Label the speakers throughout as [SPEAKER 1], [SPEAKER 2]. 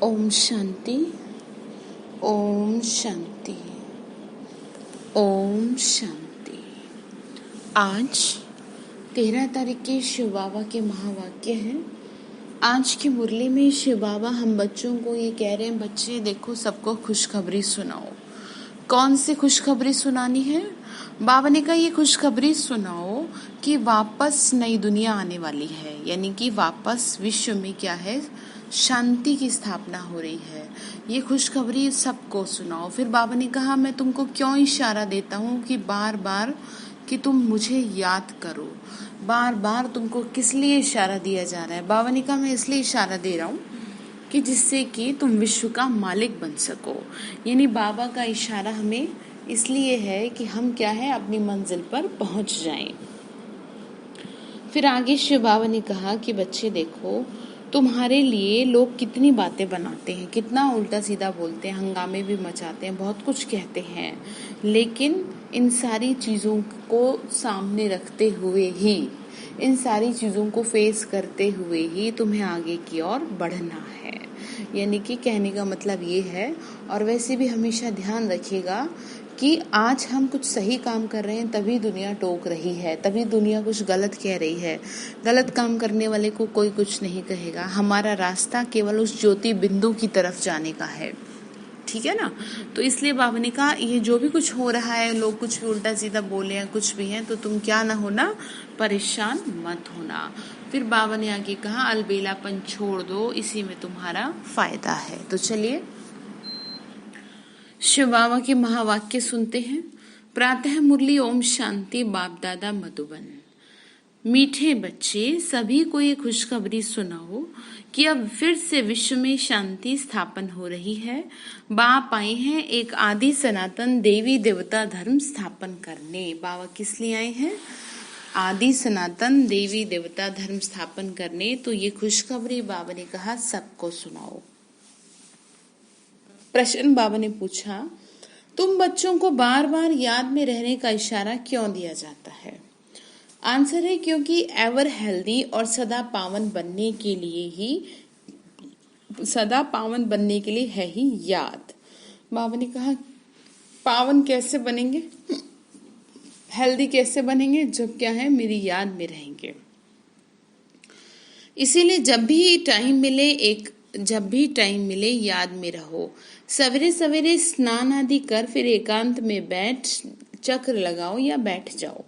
[SPEAKER 1] ओम शांति, ओम शांति, ओम शांति। आज 13 तारीख के शिव बाबा के महावाक्य हैं। आज की मुरली में शिव बाबा हम बच्चों को ये कह रहे हैं, बच्चे देखो सबको खुशखबरी सुनाओ। कौन सी खुशखबरी सुनानी है? बाबा ने कहा ये खुशखबरी सुनाओ कि वापस नई दुनिया आने वाली है, यानी कि वापस विश्व में क्या है, शांति की स्थापना हो रही है। ये खुशखबरी सबको सुनाओ। फिर बाबा ने कहा मैं तुमको क्यों इशारा देता हूँ कि बार बार कि तुम मुझे याद करो। बार बार तुमको किस लिए इशारा दिया जा रहा है? बाबा ने कहा मैं इसलिए इशारा दे रहा हूँ कि जिससे कि तुम विश्व का मालिक बन सको। यानी बाबा का इशारा हमें इसलिए है कि हम क्या है, अपनी मंजिल पर पहुंच जाएं। फिर आगे शिव बाबा ने कहा कि बच्चे देखो तुम्हारे लिए लोग कितनी बातें बनाते हैं, कितना उल्टा सीधा बोलते हैं, हंगामे भी मचाते हैं, बहुत कुछ कहते हैं, लेकिन इन सारी चीज़ों को सामने रखते हुए ही, इन सारी चीज़ों को फेस करते हुए ही तुम्हें आगे की ओर बढ़ना है। यानी कि कहने का मतलब ये है। और वैसे भी हमेशा ध्यान रखिएगा कि आज हम कुछ सही काम कर रहे हैं तभी दुनिया टोक रही है, तभी दुनिया कुछ गलत कह रही है। गलत काम करने वाले को कोई कुछ नहीं कहेगा। हमारा रास्ता केवल उस ज्योति बिंदु की तरफ जाने का है, ठीक है ना। तो इसलिए बाबा ने कहा ये जो भी कुछ हो रहा है, लोग कुछ भी उल्टा सीधा बोले हैं, कुछ भी है, तो तुम क्या ना होना, परेशान मत होना। फिर बाबा ने आगे कहा अलबेलापन छोड़ दो, इसी में तुम्हारा फायदा है। तो चलिए शिव बाबा के महावाक्य सुनते हैं। प्रातः मुरली ओम शांति, बाप दादा मधुबन। मीठे बच्चे सभी को ये खुशखबरी सुनाओ कि अब फिर से विश्व में शांति स्थापन हो रही है। बाप आए हैं एक आदि सनातन देवी देवता धर्म स्थापन करने। बाबा किस लिए आए हैं? आदि सनातन देवी देवता धर्म स्थापन करने। तो ये खुशखबरी बाबा ने कहा सबको सुनाओ। प्रश्न बाबा ने पूछा तुम बच्चों को बार बार याद में रहने का इशारा क्यों दिया जाता है? आंसर है क्योंकि एवर हेल्दी और सदा पावन बनने के लिए है ही याद। बाबा ने कहा पावन कैसे बनेंगे, हेल्दी कैसे बनेंगे? जब क्या है, मेरी याद में रहेंगे। इसीलिए जब भी टाइम मिले याद में रहो। सवेरे सवेरे स्नान आदि कर फिर एकांत में बैठ चक्र लगाओ या बैठ जाओ।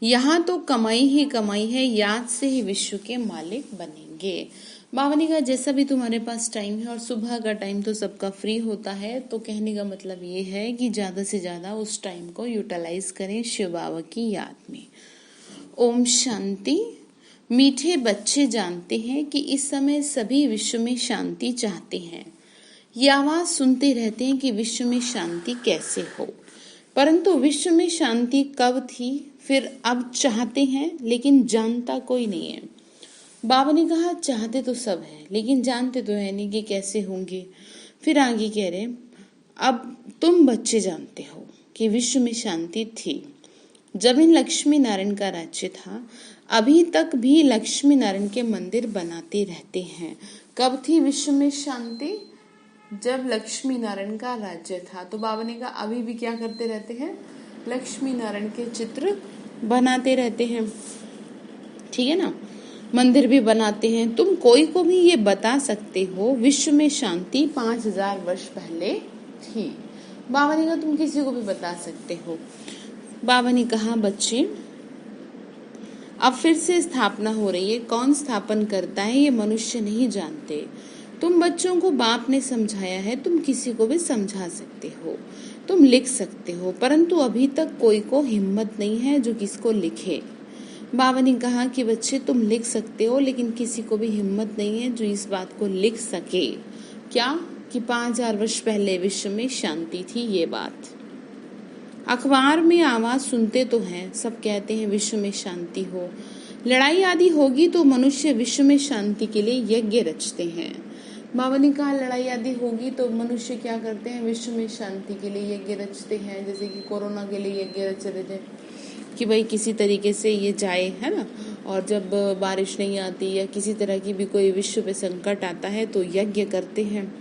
[SPEAKER 1] यहाँ तो कमाई ही कमाई है, याद से ही विश्व के मालिक बनेंगे। बाबा ने कहा जैसा भी तुम्हारे पास टाइम है, और सुबह का टाइम तो सबका फ्री होता है, तो कहने का मतलब ये है कि ज्यादा से ज्यादा उस टाइम को यूटिलाइज करें शिव बाबा की याद में। ओम शांति। मीठे बच्चे जानते हैं कि इस समय सभी विश्व में शांति चाहते हैं। ये आवाज सुनते रहते हैं कि विश्व में शांति कैसे हो, परंतु विश्व में शांति कब थी, फिर अब चाहते हैं, लेकिन जानता कोई नहीं है। बाबा ने कहा चाहते तो सब है, लेकिन जानते तो है नहीं कि कैसे होंगे। फिर आगे कह रहे अब तुम बच्चे जानते हो कि विश्व में शांति थी जब इन लक्ष्मी नारायण का राज्य था। अभी तक भी लक्ष्मी नारायण के मंदिर बनाते रहते हैं। कब थी विश्व में शांति? जब लक्ष्मी नारायण का राज्य था। तो बाबा ने कहा अभी भी क्या करते रहते हैं, लक्ष्मी नारायण के चित्र बनाते रहते हैं, ठीक है ना। मंदिर भी बनाते हैं। तुम कोई को भी ये बता सकते हो विश्व में शांति 5000 वर्ष पहले थी। बाबा ने कहा तुम किसी को भी बता सकते हो। बाबा ने कहा बच्चे अब फिर से स्थापना हो रही है। कौन स्थापन करता है ये मनुष्य नहीं जानते। तुम बच्चों को बाप ने समझाया है, तुम किसी को भी समझा सकते हो, तुम लिख सकते हो, परंतु अभी तक कोई को हिम्मत नहीं है जो किसको लिखे। बाबा ने कहा कि बच्चे तुम लिख सकते हो, लेकिन किसी को भी हिम्मत नहीं है जो इस बात को लिख सके। क्या कि 5000 वर्ष पहले विश्व में शांति थी। ये बात अखबार में आवाज सुनते तो हैं, सब कहते हैं विश्व में शांति हो। लड़ाई आदि होगी तो मनुष्य विश्व में शांति के लिए यज्ञ रचते हैं। बाबा ने कहा लड़ाई आदि होगी तो मनुष्य क्या करते हैं, विश्व में शांति के लिए यज्ञ रचते हैं। जैसे कि कोरोना के लिए यज्ञ रच रहे थे कि भाई किसी तरीके से ये जाए, है ना। और जब बारिश नहीं आती या किसी तरह की भी कोई विश्व पे संकट आता है तो यज्ञ करते हैं।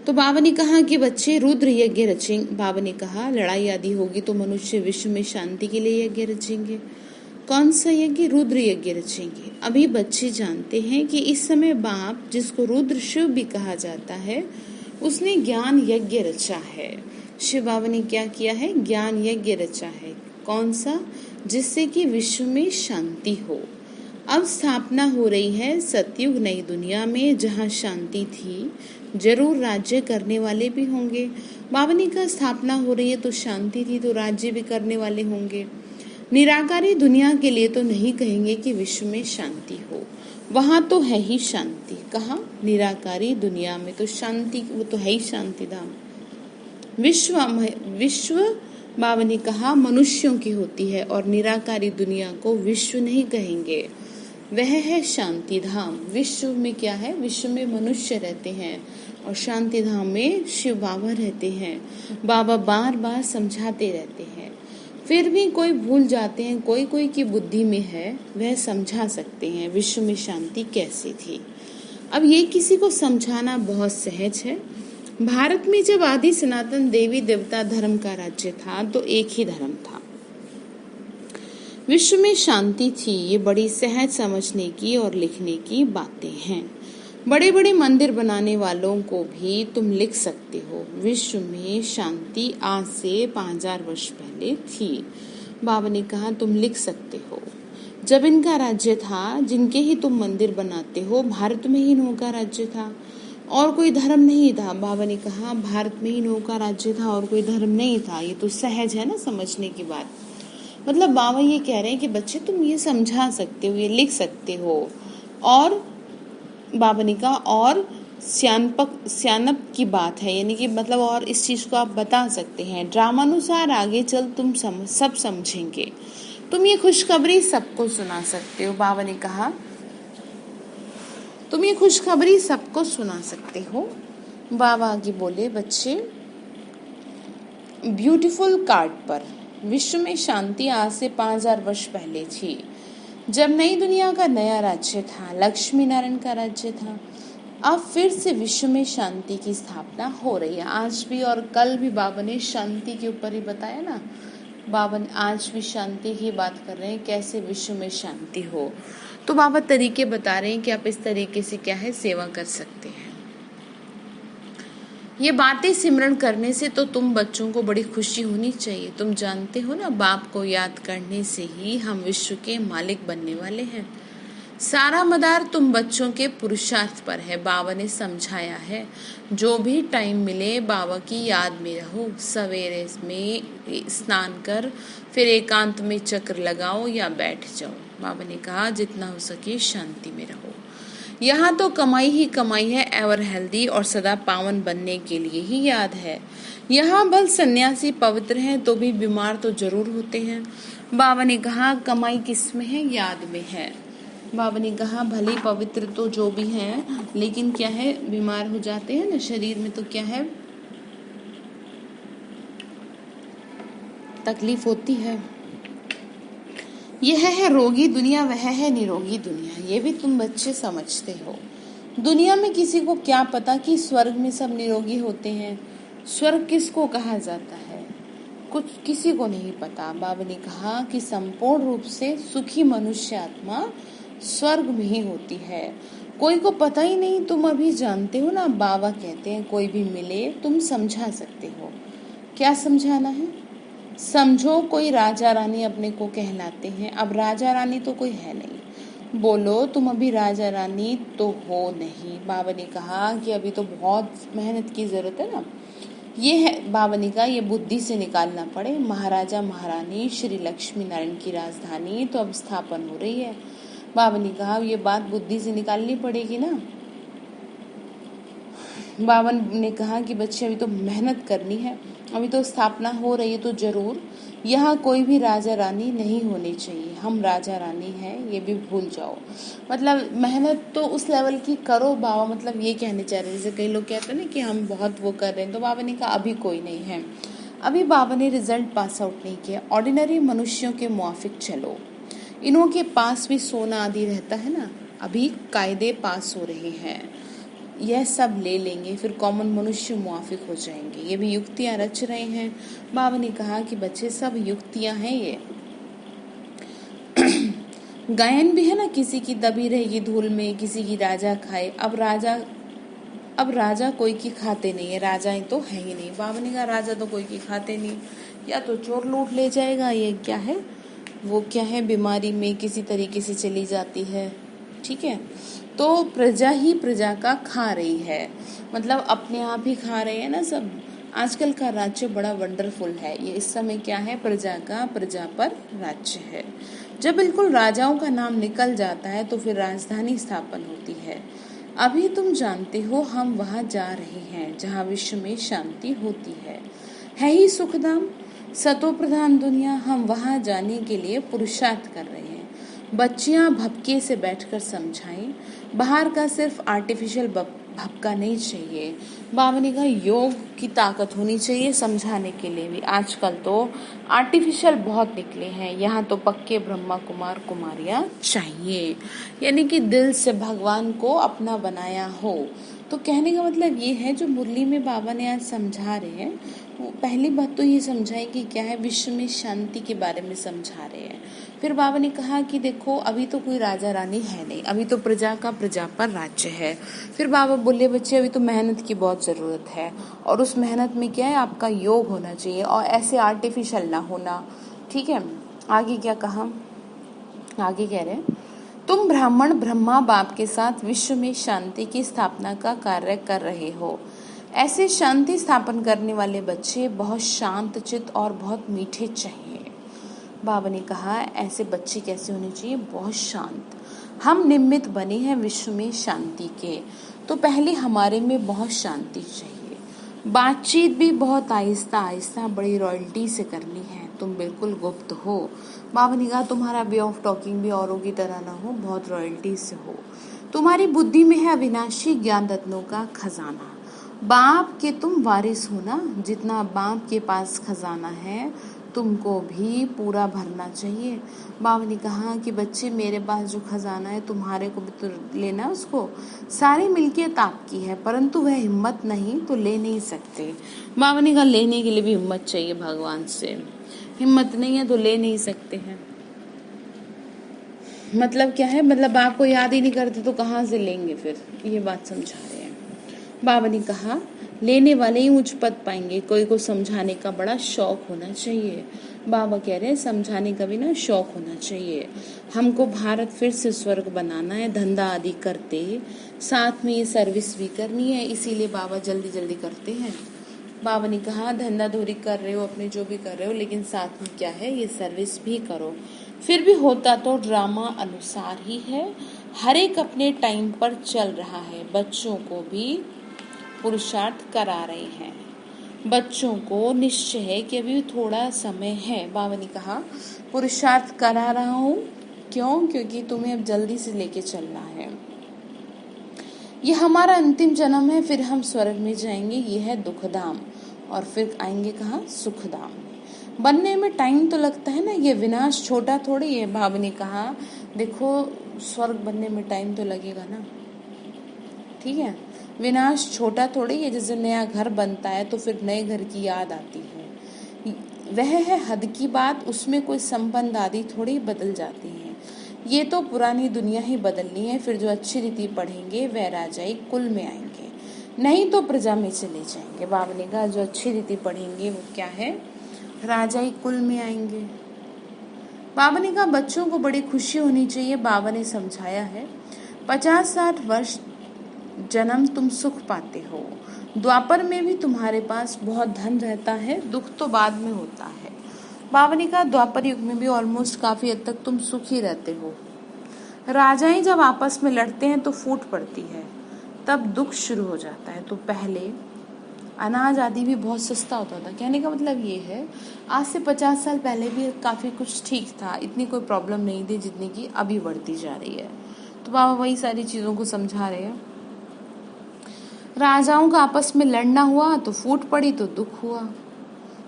[SPEAKER 1] तो बाबा ने कहा कि बच्चे रुद्र यज्ञ रचेंगे। बाबा ने कहा लड़ाई आदि होगी तो मनुष्य विश्व में शांति के लिए यज्ञ रचेंगे। कौन सा यज्ञ? रुद्र यज्ञ रचेंगे। अभी बच्चे जानते हैं कि इस समय बाप, जिसको रुद्र शिव भी कहा जाता है, उसने ज्ञान यज्ञ रचा है। शिव बाबा ने क्या किया है? ज्ञान यज्ञ रचा है। कौन सा? जिससे कि विश्व में शांति हो। अब स्थापना हो रही है सतयुग नई दुनिया में, जहाँ शांति थी। जरूर राज्य करने वाले भी होंगे। बाबा ने कहा स्थापना हो रही है तो शांति थी, तो राज्य भी करने वाले होंगे। निराकारी दुनिया के लिए तो नहीं कहेंगे कि विश्व में शांति हो, वहाँ तो है ही शांति। कहाँ? निराकारी दुनिया में तो शांति, वो तो है ही शांति धाम। विश्व बाबा ने कहा मनुष्यों की होती है, और निराकारी दुनिया को विश्व नहीं कहेंगे, वह है शांति धाम। विश्व में क्या है? विश्व में मनुष्य रहते हैं, और शांति धाम में शिव बाबा रहते हैं। बाबा बार बार समझाते रहते हैं, फिर भी कोई भूल जाते हैं, कोई कोई की बुद्धि में है, वह समझा सकते हैं विश्व में शांति कैसी थी। अब ये किसी को समझाना बहुत सहज है। भारत में जब आदि सनातन देवी देवता धर्म का राज्य था तो एक ही धर्म था, विश्व में शांति थी। ये बड़ी सहज समझने की और लिखने की बातें हैं। बड़े बड़े मंदिर बनाने वालों को भी तुम लिख सकते हो, विश्व में शांति आज से 5000 वर्ष पहले थी। बाबा ने कहा तुम लिख सकते हो। जब इनका राज्य था, जिनके ही तुम मंदिर बनाते हो, भारत में ही इन्हों का राज्य था और कोई धर्म नहीं था। बाबा ने कहा भारत में ही इन्हों का राज्य था और कोई धर्म नहीं था। ये तो सहज है ना समझने की बात। मतलब बाबा ये कह रहे हैं कि बच्चे तुम ये समझा सकते हो, ये लिख सकते हो। और बाबा ने कहा और सियानप की बात है, यानी कि मतलब और इस चीज को आप बता सकते हैं। ड्रामानुसार आगे चल तुम सब समझेंगे। तुम ये खुशखबरी सबको सुना सकते हो। बाबा ने कहा तुम ये खुशखबरी सबको सुना सकते हो। बाबा आगे बोले बच्चे, ब्यूटीफुल कार्ड पर विश्व में शांति आज से 5000 वर्ष पहले थी, जब नई दुनिया का नया राज्य था, लक्ष्मी नारायण का राज्य था। अब फिर से विश्व में शांति की स्थापना हो रही है। आज भी और कल भी बाबा ने शांति के ऊपर ही बताया ना। बाबा ने आज भी शांति की बात कर रहे हैं, कैसे विश्व में शांति हो। तो बाबा तरीके बता रहे हैं कि आप इस तरीके से क्या है सेवा कर सकते हैं। ये बातें सिमरण करने से तो तुम बच्चों को बड़ी खुशी होनी चाहिए। तुम जानते हो ना, बाप को याद करने से ही हम विश्व के मालिक बनने वाले हैं। सारा मदार तुम बच्चों के पुरुषार्थ पर है। बाबा ने समझाया है, जो भी टाइम मिले बाबा की याद में रहो। सवेरे में स्नान कर फिर एकांत में चक्र लगाओ या बैठ जाओ। बाबा ने कहा जितना हो सके शांति में रहो। यहाँ तो कमाई ही कमाई है, एवर हेल्दी और सदा पावन बनने के लिए ही याद है। यहाँ भल सन्यासी पवित्र हैं तो भी बीमार तो जरूर होते हैं। बाबा ने कहा कमाई किस में है? याद में है। बाबा ने कहा भले पवित्र तो जो भी हैं, लेकिन क्या है बीमार हो जाते हैं ना शरीर में, तो क्या है तकलीफ होती है। यह है रोगी दुनिया, वह है निरोगी दुनिया। ये भी तुम बच्चे समझते हो। दुनिया में किसी को क्या पता कि स्वर्ग में सब निरोगी होते हैं। स्वर्ग किसको कहा जाता है? कुछ किसी को नहीं पता। बाबा ने कहा कि संपूर्ण रूप से सुखी मनुष्य आत्मा स्वर्ग में ही होती है। कोई को पता ही नहीं। तुम अभी जानते हो ना, बाबा कहते हैं कोई भी मिले तुम समझा सकते हो। क्या समझाना है? समझो कोई राजा रानी अपने को कहलाते हैं। अब राजा रानी तो कोई है नहीं। बोलो तुम अभी राजा रानी तो हो नहीं। बाबा ने कहा कि अभी तो बहुत मेहनत की जरूरत है ना। ये है बाबा ने कहा, ये बुद्धि से निकालना पड़े। महाराजा महारानी श्री लक्ष्मी नारायण की राजधानी तो अब स्थापन हो रही है। बाबा ने कहा ये बात बुद्धि से निकालनी पड़ेगी ना। बाबा ने कहा कि बच्चे अभी तो मेहनत करनी है, अभी तो स्थापना हो रही है, तो जरूर यहाँ कोई भी राजा रानी नहीं होनी चाहिए। हम राजा रानी हैं, ये भी भूल जाओ। मतलब मेहनत तो उस लेवल की करो। बाबा मतलब ये कहने चाह रहे, जैसे कई लोग कहते हैं ना कि हम बहुत वो कर रहे हैं, तो बाबा ने कहा अभी कोई नहीं है। अभी बाबा ने रिजल्ट पास आउट नहीं किया। ऑर्डिनरी मनुष्यों के मुआफिक चलो। इन्हों के पास भी सोना आदि रहता है ना। अभी कायदे पास हो रहे हैं। यह सब ले लेंगे, फिर कॉमन मनुष्य मुआफिक हो जाएंगे। ये भी युक्तियां रच रहे हैं। बाबा ने कहा कि बच्चे सब युक्तियां हैं ये। गायन भी है ना, किसी की दबी रहेगी धूल में, किसी की राजा खाए। अब राजा कोई की खाते नहीं है, राजाएं तो है ही नहीं। बाबा ने कहा राजा तो कोई की खाते नहीं, या तो चोर लूट ले जाएगा, ये क्या है, वो क्या है, बीमारी में किसी तरीके से चली जाती है। ठीक है, तो प्रजा ही प्रजा का खा रही है, मतलब अपने आप ही खा रहे हैं ना सब। आजकल का राज्य बड़ा वंडरफुल है, ये इस समय क्या है, प्रजा का प्रजा पर राज्य है। जब बिल्कुल राजाओं का नाम निकल जाता है तो फिर राजधानी स्थापन होती है। अभी तुम जानते हो हम वहां जा रहे हैं जहां विश्व में शांति होती है ही सुखधाम, सतो प्रधान दुनिया। हम वहां जाने के लिए पुरुषार्थ कर रहे हैं। बच्चियां भपके से बैठकर समझाएं, बाहर का सिर्फ आर्टिफिशियल भपका नहीं चाहिए। बाबा ने कहा योग की ताकत होनी चाहिए समझाने के लिए भी। आजकल तो आर्टिफिशियल बहुत निकले हैं, यहाँ तो पक्के ब्रह्मा कुमार कुमारियाँ चाहिए, यानी कि दिल से भगवान को अपना बनाया हो। तो कहने का मतलब ये है, जो मुरली में बाबा ने आज समझा रहे हैं, वो पहली बात तो ये समझाए कि क्या है, विश्व में शांति के बारे में समझा रहे हैं। फिर बाबा ने कहा कि देखो अभी तो कोई राजा रानी है नहीं, अभी तो प्रजा का प्रजा पर राज्य है। फिर बाबा बोले बच्चे अभी तो मेहनत की बहुत ज़रूरत है, और उस मेहनत में क्या है, आपका योग होना चाहिए और ऐसे आर्टिफिशियल ना होना। ठीक है, आगे क्या कहा, आगे कह रहे हैं तुम ब्राह्मण ब्रह्मा बाप के साथ विश्व में शांति की स्थापना का कार्य कर रहे हो। ऐसे शांति स्थापन करने वाले बच्चे बहुत शांत चित्त और बहुत मीठे चाहिए। बाबा ने कहा ऐसे बच्चे कैसे होने चाहिए, बहुत शांत। हम निमित्त बने हैं विश्व में शांति के, तो पहले हमारे में बहुत शांति चाहिए। बातचीत भी बहुत आहिस्ता आहिस्ता बड़ी रॉयल्टी से करनी है, तुम बिल्कुल गुप्त हो। बाबा ने कहा तुम्हारा वे ऑफ टॉकिंग भी औरों की तरह ना हो, बहुत रॉयल्टी से हो। तुम्हारी बुद्धि में है अविनाशी ज्ञान रत्नों का खजाना। बाप के तुम वारिस हो ना, जितना बाप के पास खजाना है तुमको भी पूरा भरना चाहिए। बाबा ने कहा कि बच्चे मेरे पास जो खजाना है तुम्हारे को भी तो लेना, उसको सारी मिल्कियत आपकी है, परंतु वह हिम्मत नहीं तो ले नहीं सकते। बाबा ने कहा लेने के लिए भी हिम्मत चाहिए भगवान से, हिम्मत नहीं है तो ले नहीं सकते हैं। मतलब क्या है, मतलब आपको याद ही नहीं करते तो कहाँ से लेंगे, फिर ये बात समझा रहे हैं। बाबा ने कहा लेने वाले ही उच्च पद पाएंगे, कोई को समझाने का बड़ा शौक होना चाहिए। बाबा कह रहे हैं समझाने का भी ना शौक होना चाहिए। हमको भारत फिर से स्वर्ग बनाना है, धंधा आदि करते साथ में ये सर्विस भी करनी है, इसीलिए बाबा जल्दी जल्दी करते हैं। बाबा ने कहा धंधा धोरी कर रहे हो, अपने जो भी कर रहे हो, लेकिन साथ में क्या है, ये सर्विस भी करो। फिर भी होता तो ड्रामा अनुसार ही है, हर एक अपने टाइम पर चल रहा है। बच्चों को भी पुरुषार्थ करा रहे हैं, बच्चों को निश्चय है कि अभी थोड़ा समय है। बाबा ने कहा पुरुषार्थ करा रहा हूँ, क्यों, क्योंकि तुम्हें अब जल्दी से लेके चलना है। ये हमारा अंतिम जन्म है, फिर हम स्वर्ग में जाएंगे, ये है दुखधाम, और फिर आएंगे कहाँ, सुखधाम में। बनने में टाइम तो लगता है ना, ये विनाश छोटा थोड़ी है। बाबा ने कहा देखो स्वर्ग बनने में टाइम तो लगेगा ना, ठीक है, विनाश छोटा थोड़ी है। जैसे नया घर बनता है तो फिर नए घर की याद आती है, वह है हद की बात, उसमें कोई संबंध आदि थोड़ी बदल जाती है। ये तो पुरानी दुनिया ही बदलनी है, फिर जो अच्छी रीति पढ़ेंगे वह राजाई कुल में आएंगे, नहीं तो प्रजा में चले जाएंगे। बाबा ने कहा जो अच्छी रीति पढ़ेंगे वो क्या है, राजाई कुल में आएंगे। बाबा ने कहा बच्चों को बड़ी खुशी होनी चाहिए। बाबा ने समझाया है 50-60 वर्ष जन्म तुम सुख पाते हो, द्वापर में भी तुम्हारे पास बहुत धन रहता है, दुख तो बाद में होता है। बाबा ने कहा द्वापर युग में भी ऑलमोस्ट काफी हद तक तुम सुखी रहते हो। राजाएं जब आपस में लड़ते हैं तो फूट पड़ती है, तब दुख शुरू हो जाता है। तो पहले अनाज आदि भी बहुत सस्ता होता था। कहने का मतलब ये है आज से 50 साल पहले भी काफी कुछ ठीक था, इतनी कोई प्रॉब्लम नहीं थी जितनी की अभी बढ़ती जा रही है। तो बाबा वही सारी चीजों को समझा रहे हैं। राजाओं का आपस में लड़ना हुआ तो फूट पड़ी तो दुख हुआ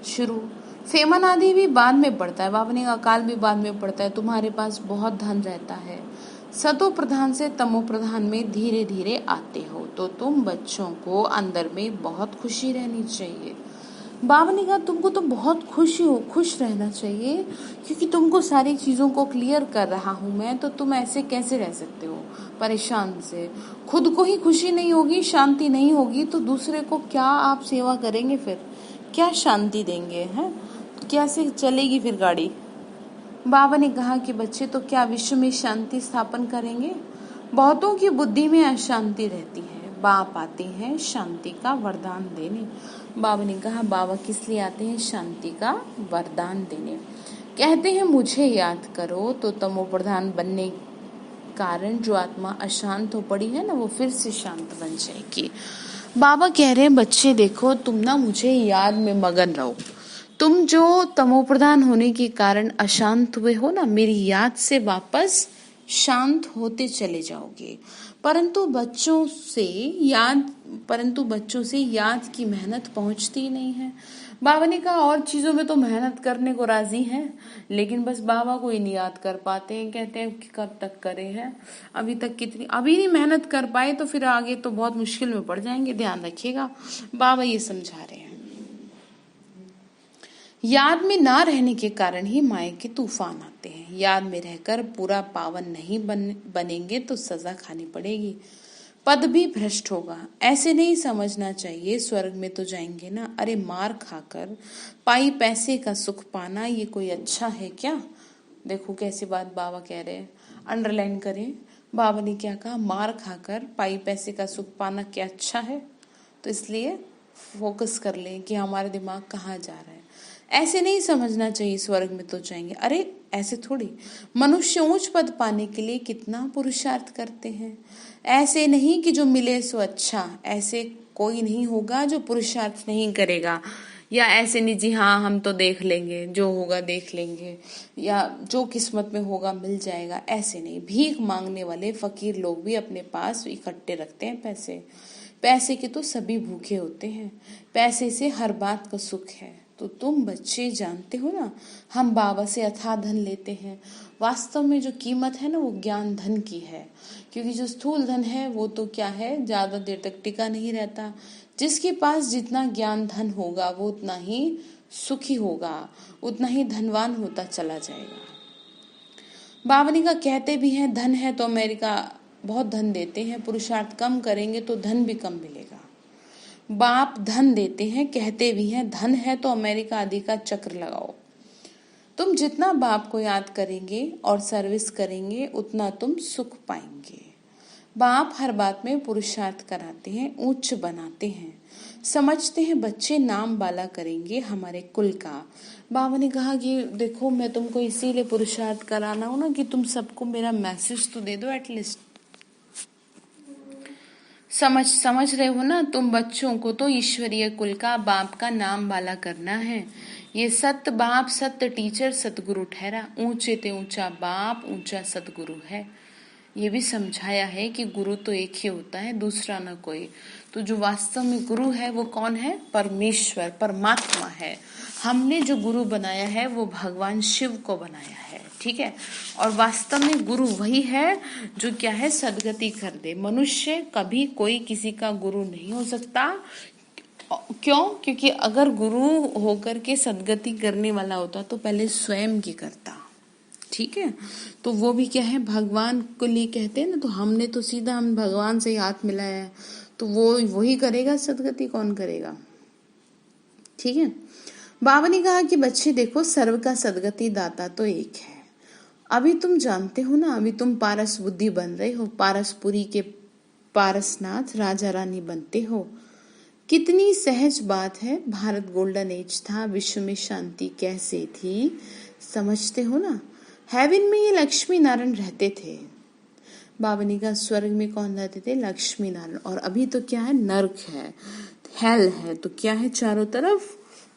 [SPEAKER 1] शुरू। फेमन आदि भी बाद में पड़ता है। बाबा ने अकाल भी बाद में पड़ता है। तुम्हारे पास बहुत धन रहता है, सतो प्रधान से तमो प्रधान में धीरे धीरे आते हो, तो तुम बच्चों को अंदर में बहुत खुशी रहनी चाहिए। बाबा ने कहा तुमको तो बहुत खुश रहना चाहिए, क्योंकि तुमको सारी चीज़ों को क्लियर कर रहा हूँ मैं, तो तुम ऐसे कैसे रह सकते हो परेशान से। खुद को ही खुशी नहीं होगी, शांति नहीं होगी, तो दूसरे को क्या आप सेवा करेंगे फिर, क्या शांति देंगे हैं, कैसे चलेगी फिर गाड़ी। बाबा ने कहा कि बच्चे तो क्या विश्व में शांति स्थापन करेंगे। बहुतों की बुद्धि में अशांति रहती है, बाप आते हैं शांति का वरदान देने। बाबा ने कहा बाबा किस लिए आते हैं, शांति का वरदान देने। कहते हैं मुझे याद करो, तो तमो प्रधान बनने कारण जो आत्मा अशांत हो पड़ी है ना, वो फिर से शांत बन जाएगी। बाबा कह रहे हैं बच्चे देखो तुम ना मुझे याद में मगन रहो। तुम जो तमोप्रधान होने के कारण अशांत हुए हो ना, मेरी याद से वापस शांत होते चले जाओगे। परंतु बच्चों से याद की मेहनत पहुंचती नहीं है। बाबा ने कहा और चीजों में तो मेहनत करने को राजी हैं, लेकिन बस बाबा को ही नहीं याद कर पाते हैं। कहते हैं कि कब तक करे हैं, अभी नहीं मेहनत कर पाए तो फिर आगे तो बहुत मुश्किल में पड़ जाएंगे, ध्यान रखिएगा। बाबा ये समझा रहे हैं याद में ना रहने के कारण ही माया के तूफान आते हैं। याद में रहकर पूरा पावन नहीं बनेंगे तो सजा खानी पड़ेगी, पद भी भ्रष्ट होगा। ऐसे नहीं समझना चाहिए स्वर्ग में तो जाएंगे ना, अरे मार खाकर पाई पैसे का सुख पाना ये कोई अच्छा है क्या। देखो कैसी बात बाबा कह रहे हैं, अंडरलाइन करें। बाबा ने क्या कहा, मार खाकर पाई पैसे का सुख पाना क्या अच्छा है। तो इसलिए फोकस कर लें कि हमारा दिमाग कहाँ जा रहा है। ऐसे नहीं समझना चाहिए स्वर्ग में तो जाएंगे, अरे ऐसे थोड़ी। मनुष्य ऊंच पद पाने के लिए कितना पुरुषार्थ करते हैं। ऐसे नहीं कि जो मिले सो अच्छा, ऐसे कोई नहीं होगा जो पुरुषार्थ नहीं करेगा। या ऐसे नहीं जी हाँ हम तो देख लेंगे, जो होगा देख लेंगे, या जो किस्मत में होगा मिल जाएगा, ऐसे नहीं। भीख मांगने वाले फकीर लोग भी अपने पास इकट्ठे रखते हैं पैसे के तो सभी भूखे होते हैं। पैसे से हर बात का सुख है। तो तुम बच्चे जानते हो ना, हम बाबा से अथाह धन लेते हैं। वास्तव में जो कीमत है ना वो ज्ञान धन की है, क्योंकि जो स्थूल धन है वो तो क्या है, ज्यादा देर तक टिका नहीं रहता। जिसके पास जितना ज्ञान धन होगा वो उतना ही सुखी होगा, उतना ही धनवान होता चला जाएगा। बाबा ने कहा कहते भी हैं धन है तो अमेरिका बहुत धन देते हैं, पुरुषार्थ कम करेंगे तो धन भी कम मिलेगा। बाप धन देते हैं, कहते भी हैं धन है तो अमेरिका आदि का चक्र लगाओ। तुम जितना बाप को याद करेंगे और सर्विस करेंगे उतना तुम सुख पाएंगे। बाप हर बात में पुरुषार्थ कराते हैं, उच्च बनाते हैं। समझते हैं बच्चे नाम बाला करेंगे हमारे कुल का। बाबा ने कहा कि देखो मैं तुमको इसीलिए पुरुषार्थ कराना हूं ना कि तुम सबको मेरा मैसेज तो दे दो एटलीस्ट। समझ रहे हो ना, तुम बच्चों को तो ईश्वरीय कुल का बाप का नाम बाला करना है। ये सत्य बाप सत्य टीचर सतगुरु ठहरा, ऊंचे ते ऊंचा बाप ऊंचा सतगुरु है। ये भी समझाया है कि गुरु तो एक ही होता है, दूसरा ना कोई। तो जो वास्तव में गुरु है वो कौन है, परमेश्वर परमात्मा है। हमने जो गुरु बनाया है वो भगवान शिव को बनाया है, ठीक है। और वास्तव में गुरु वही है जो क्या है, सदगति कर दे। मनुष्य कभी कोई किसी का गुरु नहीं हो सकता। क्यों, क्योंकि अगर गुरु होकर के सदगति करने वाला होता तो पहले स्वयं की करता, ठीक है। तो वो भी क्या है, भगवान को लिए कहते हैं ना, तो हमने तो सीधा हम भगवान से हाथ मिलाया है, तो वो वही करेगा सदगति, कौन करेगा, ठीक है। बाबा ने कहा कि बच्चे देखो सर्व का सदगति दाता तो एक है। अभी तुम जानते हो ना, अभी तुम पारस बुद्धि बन रहे हो, पारसपुरी के पारसनाथ राजा रानी बनते हो। कितनी सहज बात है, भारत गोल्डन एज था, विश्व में शांति कैसे थी, समझते हो ना। हेवन में ये लक्ष्मी नारायण रहते थे। बाबा ने कहा स्वर्ग में कौन रहते थे, लक्ष्मी नारायण। और अभी तो क्या है, नर्क है, हेल है। तो क्या है, चारों तरफ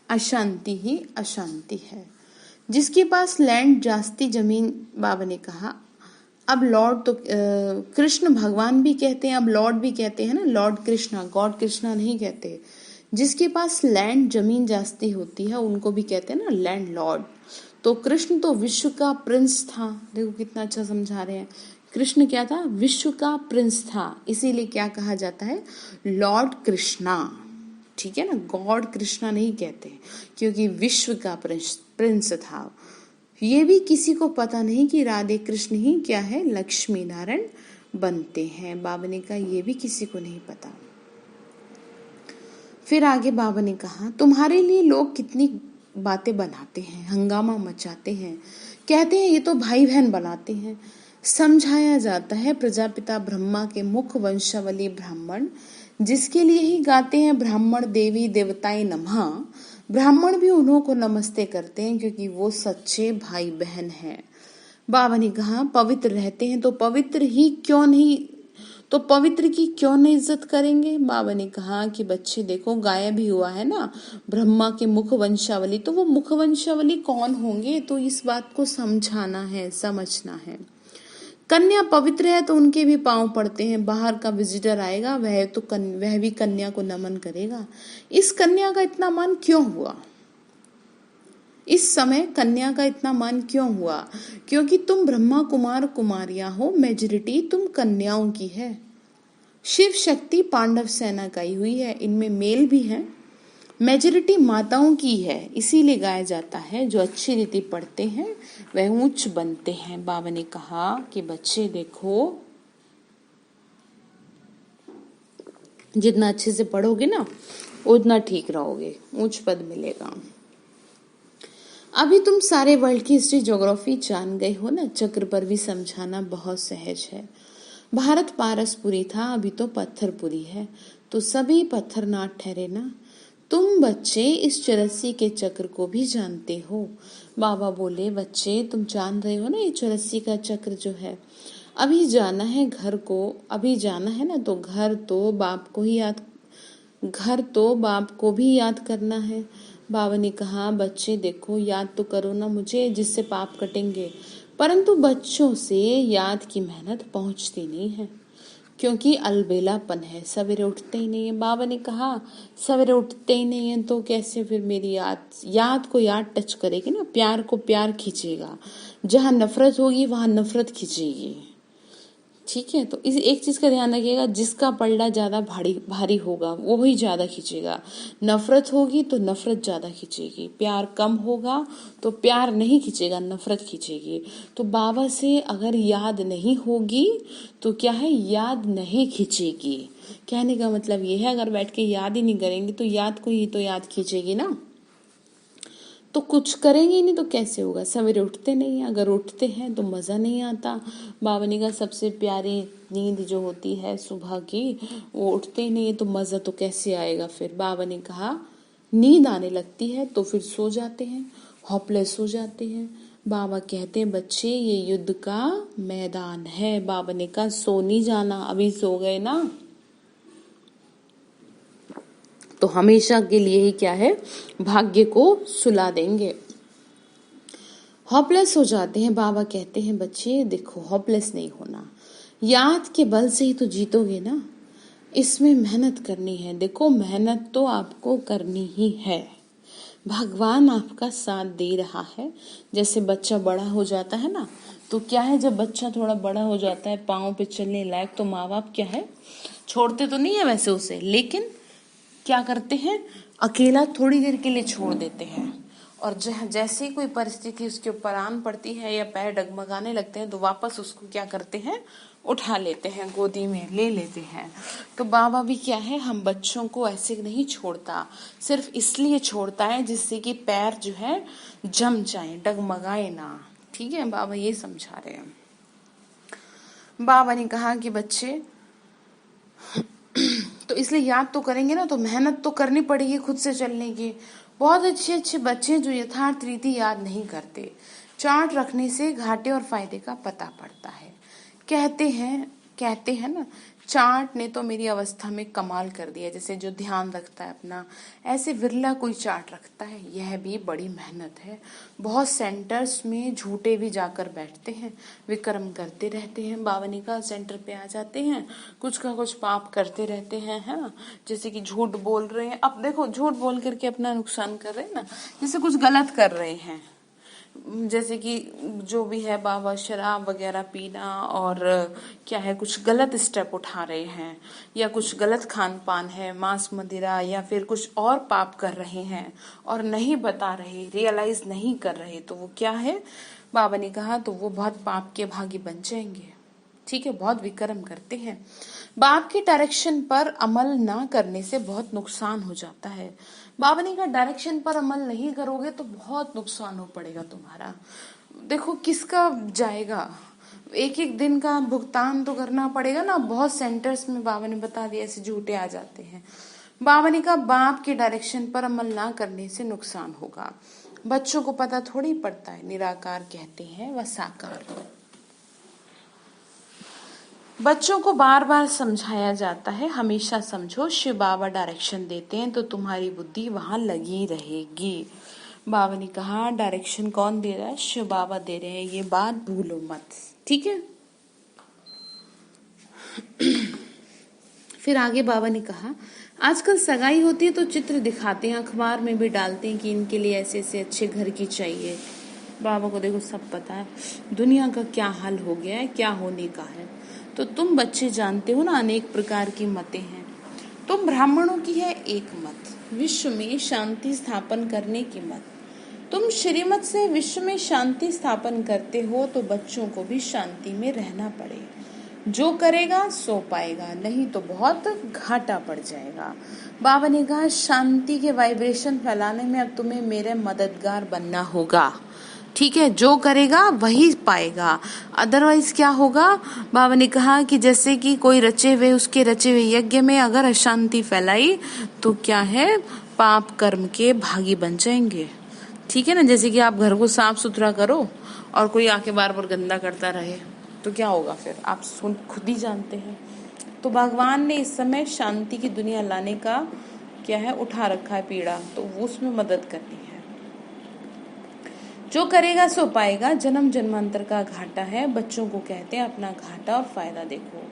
[SPEAKER 1] अशांति ही अशांति है। जिसके पास लैंड जास्ती जमीन, बाबा ने कहा अब लॉर्ड तो कृष्ण भगवान भी कहते हैं, अब लॉर्ड भी कहते हैं ना, लॉर्ड कृष्णा, गॉड कृष्णा नहीं कहते। जिसके पास लैंड जमीन जास्ती होती है उनको भी कहते हैं ना लैंड लॉर्ड। तो कृष्ण तो विश्व का प्रिंस था। देखो कितना अच्छा समझा रहे हैं, कृष्ण क्या था? विश्व का प्रिंस था, इसीलिए क्या कहा जाता है? लॉर्ड कृष्णा। ठीक है ना, गॉड कृष्णा नहीं कहते, क्योंकि विश्व का प्रिंस था। ये भी किसी को पता नहीं कि राधे कृष्ण ही क्या है? लक्ष्मी नारायण बनते हैं। बाबा ने कहा ये भी किसी को नहीं पता। फिर आगे बाबा ने कहा, तुम्हारे लिए लोग कितनी बातें बनाते हैं, हंगामा मचाते हैं, कहते हैं ये तो भाई बहन बनाते हैं। समझाया जाता है प्रजापिता ब्रह्मा के मुख वंशावली ब्राह्मण, जिसके लिए ही गाते हैं ब्राह्मण देवी देवताएं नमः। ब्राह्मण भी उन्हों को नमस्ते करते हैं, क्योंकि वो सच्चे भाई बहन हैं। बाबा ने कहा पवित्र रहते हैं तो पवित्र की क्यों नहीं इज्जत करेंगे? बाबा ने कहा कि बच्चे देखो, गायब ही हुआ है ना ब्रह्मा के मुख वंशावली, तो वो मुख वंशावली कौन होंगे? तो इस बात को समझाना है, समझना है। कन्या पवित्र है तो उनके भी पांव पड़ते हैं। बाहर का विजिटर आएगा, वह भी कन्या को नमन करेगा। इस कन्या का इतना मान क्यों हुआ? इस समय कन्या का इतना मान क्यों हुआ? क्योंकि तुम ब्रह्मा कुमार कुमारियां हो, मेजॉरिटी तुम कन्याओं की है। शिव शक्ति पांडव सेना गाई हुई है, इनमें मेल भी है, मेजॉरिटी माताओं की है, इसीलिए गाया जाता है जो अच्छी रीति पढ़ते हैं वह ऊंच बनते हैं। बाबा ने कहा कि बच्चे देखो, जितना अच्छे से पढ़ोगे ना उतना ठीक रहोगे, ऊंच पद मिलेगा। अभी तुम सारे वर्ल्ड की हिस्ट्री ज्योग्राफी जान गए हो ना, चक्र पर भी समझाना बहुत सहज है। भारत पारसपुरी था, अभी तो पत्थरपुरी है, तो सभी पत्थरनाथ ठहरे ना। तुम बच्चे इस 84 के चक्र को भी जानते हो। बाबा बोले बच्चे तुम जान रहे हो ना ये 84 का चक्र जो है। अभी जाना है घर को, अभी जाना है ना, तो घर तो बाप को भी याद करना है। बाबा ने कहा बच्चे देखो, याद तो करो ना मुझे, जिससे पाप कटेंगे, परंतु बच्चों से याद की मेहनत पहुंचती नहीं है, क्योंकि अलबेलापन है, सवेरे उठते ही नहीं है। बाबा ने कहा सवेरे उठते ही नहीं है तो कैसे फिर मेरी याद को याद टच करेगी ना, प्यार को प्यार खींचेगा, जहां नफरत होगी वहां नफरत खींचेगी। ठीक है, तो इस एक चीज का ध्यान रखिएगा, जिसका पलड़ा ज्यादा भारी होगा वो ही ज्यादा खींचेगा। नफरत होगी तो नफरत ज्यादा खींचेगी, प्यार कम होगा तो प्यार नहीं खींचेगा, नफरत खींचेगी। तो बाबा से अगर याद नहीं होगी तो क्या है, याद नहीं खींचेगी। कहने का मतलब ये है, अगर बैठ के याद ही नहीं करेंगे तो याद को ही तो याद खींचेगी ना, तो कुछ करेंगे ही नहीं तो कैसे होगा। सवेरे उठते नहीं है, अगर उठते हैं तो मज़ा नहीं आता। बाबा ने कहा सबसे प्यारी नींद जो होती है सुबह की, वो उठते ही नहीं है तो मज़ा तो कैसे आएगा। फिर बाबा ने कहा नींद आने लगती है तो फिर सो जाते हैं, हॉपलेस हो जाते हैं। बाबा कहते हैं बच्चे ये युद्ध का मैदान है। बाबा ने कहा सो नहीं जाना, अभी सो गए ना तो हमेशा के लिए ही क्या है, भाग्य को सुला देंगे, हॉपलेस हो जाते हैं। बाबा कहते हैं बच्चे देखो, हॉपलेस नहीं होना, याद के बल से ही तो जीतोगे ना, इसमें मेहनत करनी है। देखो मेहनत तो आपको करनी ही है, भगवान आपका साथ दे रहा है। जैसे बच्चा बड़ा हो जाता है ना, तो क्या है, जब बच्चा थोड़ा बड़ा हो जाता है, पाँव पे चलने लायक, तो माँ बाप क्या है, छोड़ते तो नहीं है वैसे उसे, लेकिन क्या करते हैं, अकेला थोड़ी देर के लिए छोड़ देते हैं, और जैसे ही कोई परिस्थिति उसके ऊपर आन पड़ती है या पैर डगमगाने लगते हैं तो वापस उसको क्या करते हैं, उठा लेते हैं, गोदी में ले लेते हैं। तो बाबा भी क्या है, हम बच्चों को ऐसे नहीं छोड़ता, सिर्फ इसलिए छोड़ता है जिससे कि पैर जो है जम जाए, डगमगाए ना। ठीक है, बाबा ये समझा रहे हैं। बाबा ने कहा कि बच्चे तो इसलिए याद तो करेंगे ना, तो मेहनत तो करनी पड़ेगी खुद से चलने की। बहुत अच्छे अच्छे बच्चे जो यथार्थ रीति याद नहीं करते, चार्ट रखने से घाटे और फायदे का पता पड़ता है। कहते हैं ना, चार्ट ने तो मेरी अवस्था में कमाल कर दिया। जैसे जो ध्यान रखता है अपना, ऐसे विरला कोई चार्ट रखता है। यह भी बड़ी मेहनत है। बहुत सेंटर्स में झूठे भी जाकर बैठते हैं, विक्रम करते रहते हैं। बावनी का सेंटर पे आ जाते हैं, कुछ का कुछ पाप करते रहते हैं, है ना। जैसे कि झूठ बोल रहे हैं, अब देखो झूठ बोल करके अपना नुकसान कर रहे हैं ना, जैसे कुछ गलत कर रहे हैं, जैसे कि जो भी है बाबा शराब वगैरह पीना और क्या है कुछ गलत स्टेप उठा रहे हैं या कुछ गलत खान पान है, मांस मदिरा या फिर कुछ और पाप कर रहे हैं और नहीं बता रहे, रियलाइज नहीं कर रहे, तो वो क्या है, बाबा ने कहा तो वो बहुत पाप के भागी बन जाएंगे। ठीक है, बहुत विक्रम करते हैं। बाप के डायरेक्शन पर अमल ना करने से बहुत नुकसान हो जाता है। बाबा ने कहा डायरेक्शन पर अमल नहीं करोगे तो बहुत नुकसान हो पड़ेगा तुम्हारा। देखो किसका जाएगा, एक एक दिन का भुगतान तो करना पड़ेगा ना। बहुत सेंटर्स में बाबा ने बता दिया ऐसे झूठे आ जाते हैं। बाबा ने कहा बाप के डायरेक्शन पर अमल ना करने से नुकसान होगा। बच्चों को पता थोड़ी पड़ता है, निराकार कहते हैं व साकार। बच्चों को बार बार समझाया जाता है, हमेशा समझो शिव बाबा डायरेक्शन देते हैं तो तुम्हारी बुद्धि वहां लगी रहेगी। बाबा ने कहा डायरेक्शन कौन दे रहा है, शिव बाबा दे रहे हैं, ये बात भूलो मत। ठीक है। फिर आगे बाबा ने कहा आजकल सगाई होती है तो चित्र दिखाते हैं, अखबार में भी डालते हैं कि इनके लिए ऐसे ऐसे अच्छे घर की चाहिए। बाबा को देखो सब पता है दुनिया का क्या हाल हो गया है, क्या होने का है। तो तुम बच्चे जानते हो ना अनेक प्रकार की मतें हैं। तुम ब्राह्मणों की है एक मत, विश्व में शांति स्थापन करने की मत। तुम श्रीमत से विश्व में शांति स्थापन करते हो तो बच्चों को भी शांति में रहना पड़े। जो करेगा सो पाएगा, नहीं तो बहुत घाटा पड़ जाएगा। बाबा ने कहा शांति के वाइब्रेशन फैलाने में अब तुम्हें मेरे मददगार बनना होगा। ठीक है, जो करेगा वही पाएगा, अदरवाइज क्या होगा। बाबा ने कहा कि जैसे कि कोई रचे हुए उसके रचे हुए यज्ञ में अगर अशांति फैलाई तो क्या है, पाप कर्म के भागी बन जाएंगे। ठीक है ना, जैसे कि आप घर को साफ सुथरा करो और कोई आके बार बार गंदा करता रहे तो क्या होगा, फिर आप खुद ही जानते हैं। तो भगवान ने इस समय शांति की दुनिया लाने का क्या है उठा रखा है पीड़ा, तो वो उसमें मदद करनी है। जो करेगा सो पाएगा, जन्म जन्मांतर का घाटा है। बच्चों को कहते हैं अपना घाटा और फायदा देखो,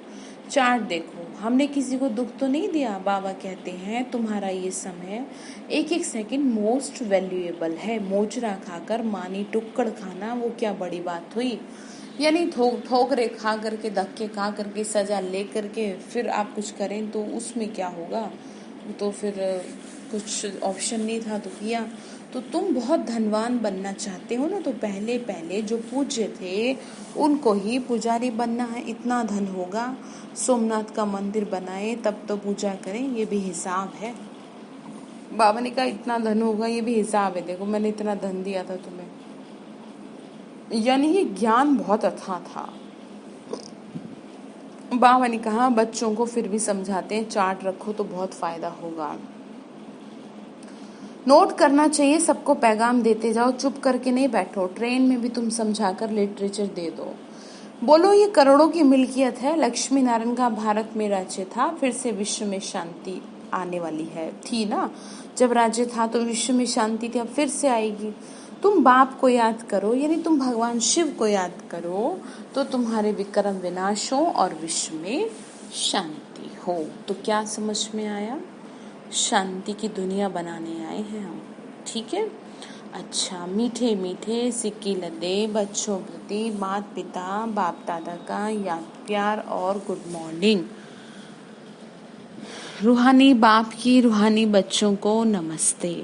[SPEAKER 1] चार्ट देखो। हमने किसी को दुख तो नहीं दिया। बाबा कहते हैं तुम्हारा ये समय एक एक सेकंड मोस्ट वैल्यूएबल है। मोजरा खाकर मानी टुक्कड़ खाना वो क्या बड़ी बात हुई। यानी ठोकरे खा करके, धक्के खा करके, सजा ले करके फिर आप कुछ करें तो उसमें क्या होगा। तो फिर कुछ ऑप्शन नहीं था तो किया। तो तुम बहुत धनवान बनना चाहते हो ना, तो पहले पहले जो पूज्य थे उनको ही पुजारी बनना है। इतना धन होगा, सोमनाथ का मंदिर बनाए तब तो पूजा करें, ये भी हिसाब है। बाबा ने कहा इतना धन होगा, ये भी हिसाब है। देखो मैंने इतना धन दिया था तुम्हें, यानी ये ज्ञान बहुत अथाह था। बाबा ने कहा बच्चों को फिर भी समझाते हैं, चार्ट रखो तो बहुत फायदा होगा। नोट करना चाहिए, सबको पैगाम देते जाओ, चुप करके नहीं बैठो। ट्रेन में भी तुम समझाकर लिटरेचर दे दो। बोलो ये करोड़ों की मिल्कियत है, लक्ष्मी नारायण का भारत में राज्य था, फिर से विश्व में शांति आने वाली है। थी ना, जब राज्य था तो विश्व में शांति थी, अब फिर से आएगी। तुम बाप को याद करो, यानी तुम भगवान शिव को याद करो तो तुम्हारे विक्रम विनाश हो और विश्व में शांति हो। तो क्या समझ में आया, शांति की दुनिया बनाने आए हैं हम। ठीक है। अच्छा, मीठे मीठे सिक्के लदे बच्चों प्रति माता पिता बाप दादा का याद प्यार और गुड मॉर्निंग। रूहानी बाप की रूहानी बच्चों को नमस्ते।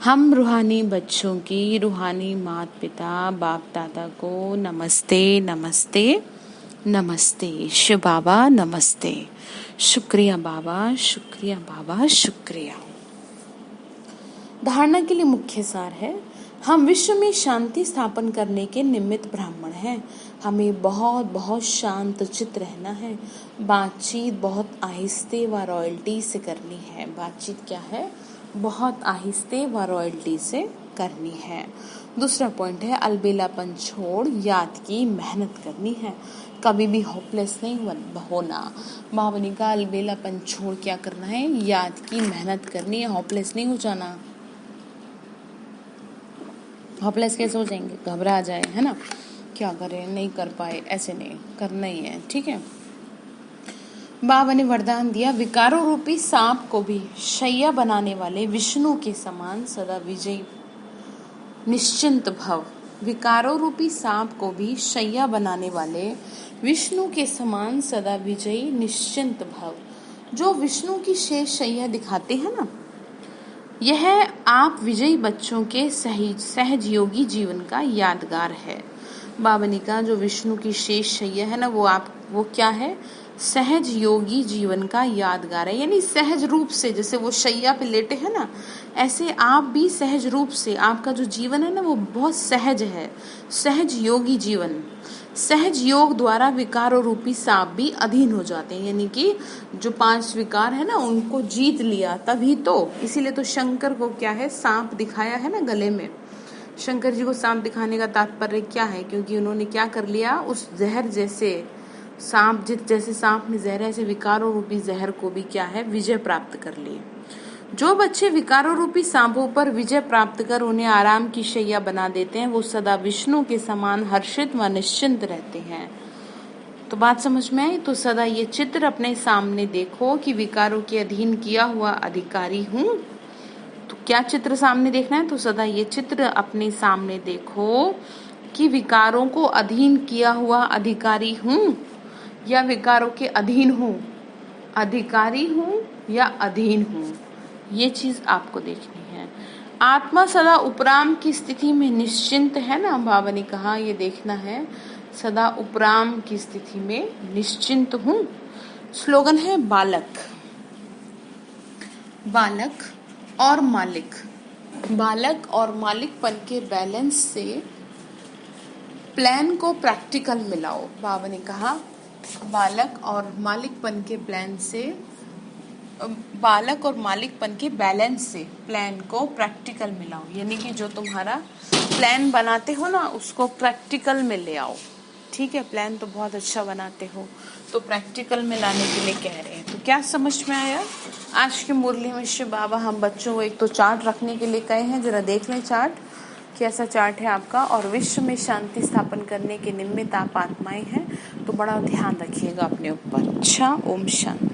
[SPEAKER 1] हम रूहानी बच्चों की रूहानी माता पिता बाप दादा को नमस्ते नमस्ते नमस्ते। शिव बाबा नमस्ते। शुक्रिया बाबा, शुक्रिया बाबा, शुक्रिया। धारणा के लिए मुख्य सार है, हम विश्व में शांति स्थापन करने के निमित्त ब्राह्मण हैं। हमें बहुत बहुत शांत चित्त रहना है। बातचीत बहुत आहिस्ते व रॉयल्टी से करनी है। बातचीत क्या है, बहुत आहिस्ते व रॉयल्टी से करनी है। दूसरा पॉइंट है अलबेलापन छोड़ याद की मेहनत करनी है। कभी भी होपलेस नहीं होना। भावनी का अलबेलापन छोड़ क्या करना है, याद की मेहनत करनी है, होपलेस नहीं हो जाना। होपलेस कैसे हो जाएंगे, घबरा जाए, है ना, क्या करें नहीं कर पाए, ऐसे नहीं करना ही है। ठीक है। बाबा ने वरदान दिया, विकारों रूपी सांप को भी शैया बनाने वाले विष्णु के समान सदा विजयी निश्चिंत भव। विकारों रूपी सांप को भी शैया बनाने वाले विष्णु के समान सदा विजयी निश्चिंत भव। जो विष्णु की शेष शैया दिखाते हैं ना, यह आप विजयी बच्चों के सहज योगी जीवन का यादगार है। बाबा ने कहा जो विष्णु की शेष शैया है ना, वो क्या है? सहज योगी जीवन का यादगार है। यानी सहज रूप से, जैसे वो शैया पे लेटे हैं ना, ऐसे आप भी सहज रूप से, आपका जो जीवन है ना वो बहुत सहज है। सहज योगी जीवन, सहज योग द्वारा विकारों रूपी सांप भी अधीन हो जाते हैं। यानी कि जो 5 विकार है ना, उनको जीत लिया तभी तो, इसीलिए तो शंकर को क्या है, सांप दिखाया है ना गले में। शंकर जी को सांप दिखाने का तात्पर्य क्या है? क्योंकि उन्होंने क्या कर लिया, उस जहर जैसे सांप, जैसे सांप में जहर है, ऐसे विकारों रूपी जहर को भी क्या है, विजय प्राप्त कर लिए। जो बच्चे विकारों रूपी सांपों पर विजय प्राप्त कर उन्हें आराम की शैया बना देते हैं, वो सदा विष्णु के समान हर्षित व निश्चिंत रहते हैं। तो बात समझ में आई? तो सदा ये चित्र अपने सामने देखो कि विकारों के अधीन किया हुआ अधिकारी हूँ। तो क्या चित्र सामने देखना है? तो सदा ये चित्र अपने सामने देखो कि विकारों को अधीन किया हुआ अधिकारी हूँ या विकारों के अधीन हूँ, अधिकारी हूँ या अधीन हूँ, ये चीज आपको देखनी है। आत्मा सदा उपराम की स्थिति में निश्चिंत है ना, बाबा ने कहा ये देखना है, सदा उपराम की स्थिति में निश्चिंत हूँ। स्लोगन है बालक, बालक और मालिक। बालक और मालिकपन के बैलेंस से प्लान को प्रैक्टिकल मिलाओ। बाबा ने कहा बालक और मालिकपन के प्लान से, बालक और मालिकपन के बैलेंस से प्लान को प्रैक्टिकल मिलाओ। यानी कि जो तुम्हारा प्लान बनाते हो ना, उसको प्रैक्टिकल में ले आओ। ठीक है, प्लान तो बहुत अच्छा बनाते हो, तो प्रैक्टिकल में लाने के लिए कह रहे हैं। तो क्या समझ में आया? आज की मुरली में शिव बाबा हम बच्चों को एक तो चार्ट रखने के लिए कहे हैं, जरा देख लें चार्ट कैसा चार्ट है आपका। और विश्व में शांति स्थापन करने के निमित्त आप आत्माएं हैं, तो बड़ा ध्यान रखिएगा अपने ऊपर। अच्छा, ओम शांति।